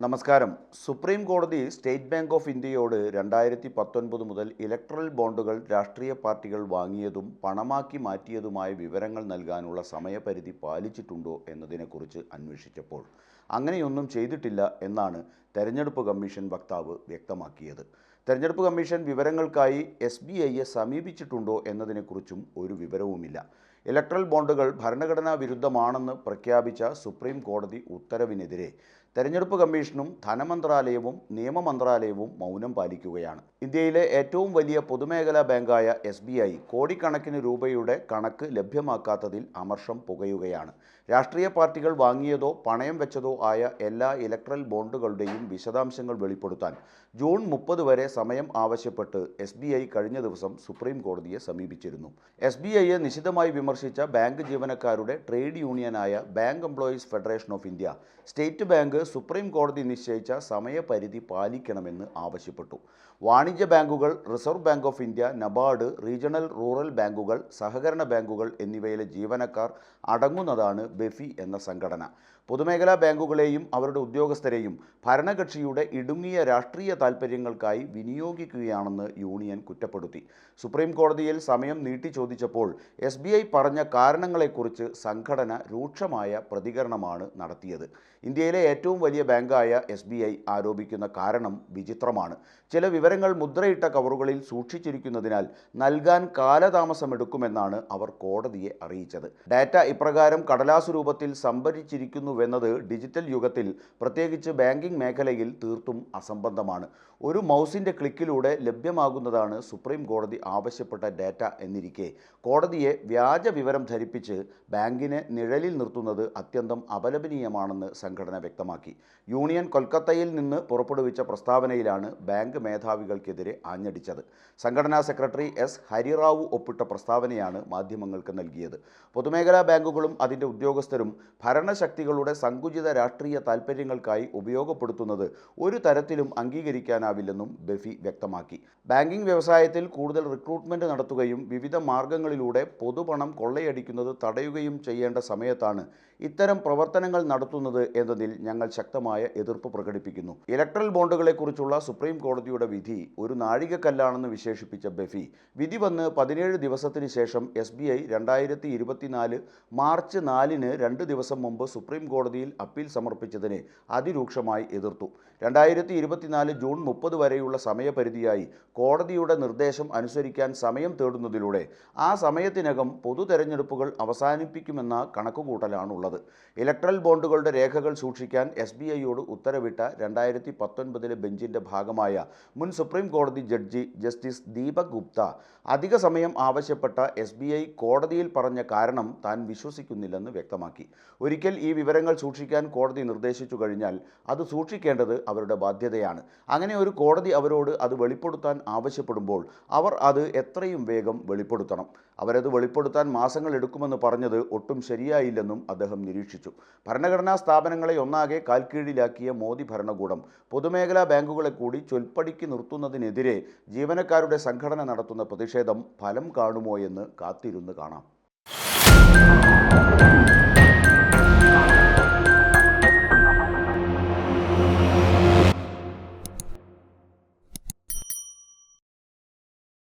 നമസ്കാരം. സുപ്രീം കോടതി state bank of ഇന്ത്യയോട് 2019 മുതൽ ഇലക്ട്രൽ ബോണ്ടുകൾ രാഷ്ട്രീയ പാർട്ടികൾ വാങ്ങിയതും പണമാക്കി മാറ്റിയതുമായ വിവരങ്ങൾ നൽകാനുള്ള സമയപരിധി പാലിച്ചിട്ടുണ്ടോ എന്നതിനെക്കുറിച്ച് അന്വേഷിച്ചപ്പോൾ അങ്ങനെയൊന്നും ചെയ്തിട്ടില്ല എന്നാണ് തെരഞ്ഞെടുപ്പ് കമ്മീഷൻ വക്താവ് വ്യക്തമാക്കിയത്. തെരഞ്ഞെടുപ്പ് കമ്മീഷൻ വിവരങ്ങൾക്കായി SBIയെ സമീപിച്ചിട്ടുണ്ടോ എന്നതിനെക്കുറിച്ചും ഒരു വിവരവുമില്ല. ഇലക്ട്രൽ ബോണ്ടുകൾ ഭരണഘടനാ വിരുദ്ധമാണെന്ന് പ്രഖ്യാപിച്ച സുപ്രീം കോടതി ഉത്തരവിനെതിരെ തെരഞ്ഞെടുപ്പ് കമ്മീഷനും ധനമന്ത്രാലയവും നിയമമന്ത്രാലയവും മൗനം പാലിക്കുകയാണ്. ഇന്ത്യയിലെ ഏറ്റവും വലിയ പൊതുമേഖലാ ബാങ്കായ SBI കോടിക്കണക്കിന് രൂപയുടെ കണക്ക് ലഭ്യമാക്കാത്തതിൽ അമർഷം പുകയുകയാണ്. രാഷ്ട്രീയ പാർട്ടികൾ വാങ്ങിയതോ പണയം വെച്ചതോ ആയ എല്ലാ ഇലക്ട്രൽ ബോണ്ടുകളുടെയും വിശദാംശങ്ങൾ വെളിപ്പെടുത്താൻ ജൂൺ 30 വരെ സമയം ആവശ്യപ്പെട്ട് SBI കഴിഞ്ഞ ദിവസം സുപ്രീം കോടതിയെ സമീപിച്ചിരുന്നു. SBIയെ നിശിതമായി വിമർശിച്ച ബാങ്ക് ജീവനക്കാരുടെ ട്രേഡ് യൂണിയനായ bank employees federation of India State Bank supreme കോടതി നിശ്ചയിച്ച സമയപരിധി പാലിക്കണമെന്ന് ആവശ്യപ്പെട്ടു. വാണിജ്യ ബാങ്കുകൾ, reserve bank of India, NABARD, regional rural ബാങ്കുകൾ, സഹകരണ ബാങ്കുകൾ എന്നിവയിലെ ജീവനക്കാർ അടങ്ങുന്നതാണ് ബെഫി എന്ന സംഘടന. പൊതുമേഖലാ ബാങ്കുകളെയും അവരുടെ ഉദ്യോഗസ്ഥരെയും ഭരണകക്ഷിയുടെ ഇടുങ്ങിയ രാഷ്ട്രീയ താൽപ്പര്യങ്ങൾക്കായി വിനിയോഗിക്കുകയാണെന്ന് യൂണിയൻ കുറ്റപ്പെടുത്തി. സുപ്രീം കോടതിയിൽ സമയം നീട്ടി ചോദിച്ചപ്പോൾ SBI പറഞ്ഞ കാരണങ്ങളെക്കുറിച്ച് സംഘടന രൂക്ഷമായ പ്രതികരണമാണ് നടത്തിയത്. ഇന്ത്യയിലെ ഏറ്റവും വലിയ ബാങ്കായ SBI ആരോപിക്കുന്ന കാരണം വിചിത്രമാണ്. ചില വിവരങ്ങൾ മുദ്രയിട്ട കവറുകളിൽ സൂക്ഷിച്ചിരിക്കുന്നതിനാൽ നൽകാൻ കാലതാമസമെടുക്കുമെന്നാണ് അവർ കോടതിയെ അറിയിച്ചത്. ഡാറ്റ ഇപ്രകാരം കടലാസു രൂപത്തിൽ സംഭരിച്ചിരിക്കുന്നുവെന്നത് ഡിജിറ്റൽ യുഗത്തിൽ, പ്രത്യേകിച്ച് ബാങ്കിംഗ് മേഖലയിൽ തീർത്തും അസംബന്ധമാണ്. ഒരു മൗസിൻ്റെ ക്ലിക്കിലൂടെ ലഭ്യമാകുന്നതാണ് സുപ്രീം കോടതി ആവശ്യപ്പെട്ട ഡാറ്റ എന്നിരിക്കെ കോടതിയെ വ്യാജ വിവരം ധരിപ്പിച്ച് ബാങ്കിനെ നിഴലിൽ നിർത്തുന്നത് അത്യന്തം അപലപനീയമാണെന്ന് സംഘടന വ്യക്തമാക്കി. യൂണിയൻ കൊൽക്കത്തയിൽ നിന്ന് പുറപ്പെടുവിച്ച പ്രസ്താവനയിലാണ് ബാങ്ക് മേധാവികൾക്കെതിരെ ആഞ്ഞടിച്ചത്. സംഘടനാ സെക്രട്ടറി S. ഹരിറാവു ഒപ്പിട്ട പ്രസ്താവനയാണ് മാധ്യമങ്ങൾക്ക് നൽകിയത്. പൊതുമേഖലാ ബാങ്കുകളും അതിൻ്റെ ഉദ്യോഗസ്ഥരും ഭരണശക്തികളുടെ സങ്കുചിത രാഷ്ട്രീയ താൽപ്പര്യങ്ങൾക്കായി ഉപയോഗപ്പെടുത്തുന്നത് ഒരു തരത്തിലും അംഗീകരിക്കാനാവില്ലെന്നും ബെഫി വ്യക്തമാക്കി. ബാങ്കിംഗ് വ്യവസായത്തിൽ കൂടുതൽ റിക്രൂട്ട്മെൻറ്റ് നടത്തുകയും വിവിധ മാർഗങ്ങളിലൂടെ പൊതുപണം കൊള്ളയടിക്കുന്നത് തടയുകയും ചെയ്യേണ്ട സമയത്താണ് ഇത്തരം പ്രവർത്തനങ്ങൾ നടത്തുന്നത് എന്നതിൽ ഞങ്ങൾ ശക്തമായ എതിർപ്പ് പ്രകടിപ്പിക്കുന്നു. ഇലക്ട്രൽ ബോണ്ടുകളെക്കുറിച്ചുള്ള സുപ്രീം കോടതിയുടെ വിധി ഒരു നാഴികക്കല്ലാണെന്ന് വിശേഷിപ്പിച്ച ബെഫി, വിധി വന്ന് 17 ദിവസത്തിന് ശേഷം SBI 2024 മാർച്ച് 4-ന് 2 ദിവസം മുമ്പ് സുപ്രീം കോടതിയിൽ അപ്പീൽ സമർപ്പിച്ചതിനെ അതിരൂക്ഷമായി എതിർത്തു. 2024 ജൂൺ 30 വരെയുള്ള സമയപരിധിയായി കോടതിയുടെ നിർദ്ദേശം അനുസരിക്കാൻ സമയം തേടുന്നതിലൂടെ ആ സമയത്തിനകം പൊതു തെരഞ്ഞെടുപ്പുകൾ അവസാനിപ്പിക്കുമെന്ന കണക്കുകൂട്ടലാണുള്ളത്. ഇലക്ട്രൽ ബോണ്ടുകളുടെ രേഖകൾ സൂക്ഷിക്കാൻ SBIയോട് ഉത്തരവിട്ട 2019 ബെഞ്ചിൻ്റെ ഭാഗമായ മുൻ സുപ്രീം കോടതി ജഡ്ജി ജസ്റ്റിസ് ദീപക് ഗുപ്ത അധിക സമയം ആവശ്യപ്പെട്ട SBI കോടതിയിൽ പറഞ്ഞ കാരണം താൻ വിശ്വസിക്കുന്നില്ലെന്ന് വ്യക്തമാക്കി. ഒരിക്കൽ ഈ വിവരങ്ങൾ സൂക്ഷിക്കാൻ കോടതി നിർദ്ദേശിച്ചു കഴിഞ്ഞാൽ അത് സൂക്ഷിക്കേണ്ടത് അവരുടെ ബാധ്യതയാണ്. അങ്ങനെ ഒരു കോടതി അവരോട് അത് വെളിപ്പെടുത്താൻ ആവശ്യപ്പെടുമ്പോൾ അവർ അത് എത്രയും വേഗം വെളിപ്പെടുത്തണം. അവരത് വെളിപ്പെടുത്താൻ മാസങ്ങൾ എടുക്കുമെന്ന് പറഞ്ഞത് ഒട്ടും ശരിയായില്ലെന്നും അദ്ദേഹം നിരീക്ഷിച്ചു. ഭരണഘടനാ സ്ഥാപനങ്ങളെ ഒന്നാകെ കാൽക്കീഴിലാക്കിയ മോദി ഭരണകൂടം പൊതുമേഖലാ ബാങ്കുകളെ കൂടി ചൊൽപ്പടിക്ക് നിർത്തുന്നതിനെതിരെ ജീവനക്കാരുടെ സംഘടന നടത്തുന്ന പ്രതിഷേധം ഫലം കാണുമോ എന്ന് കാത്തിരുന്ന് കാണാം.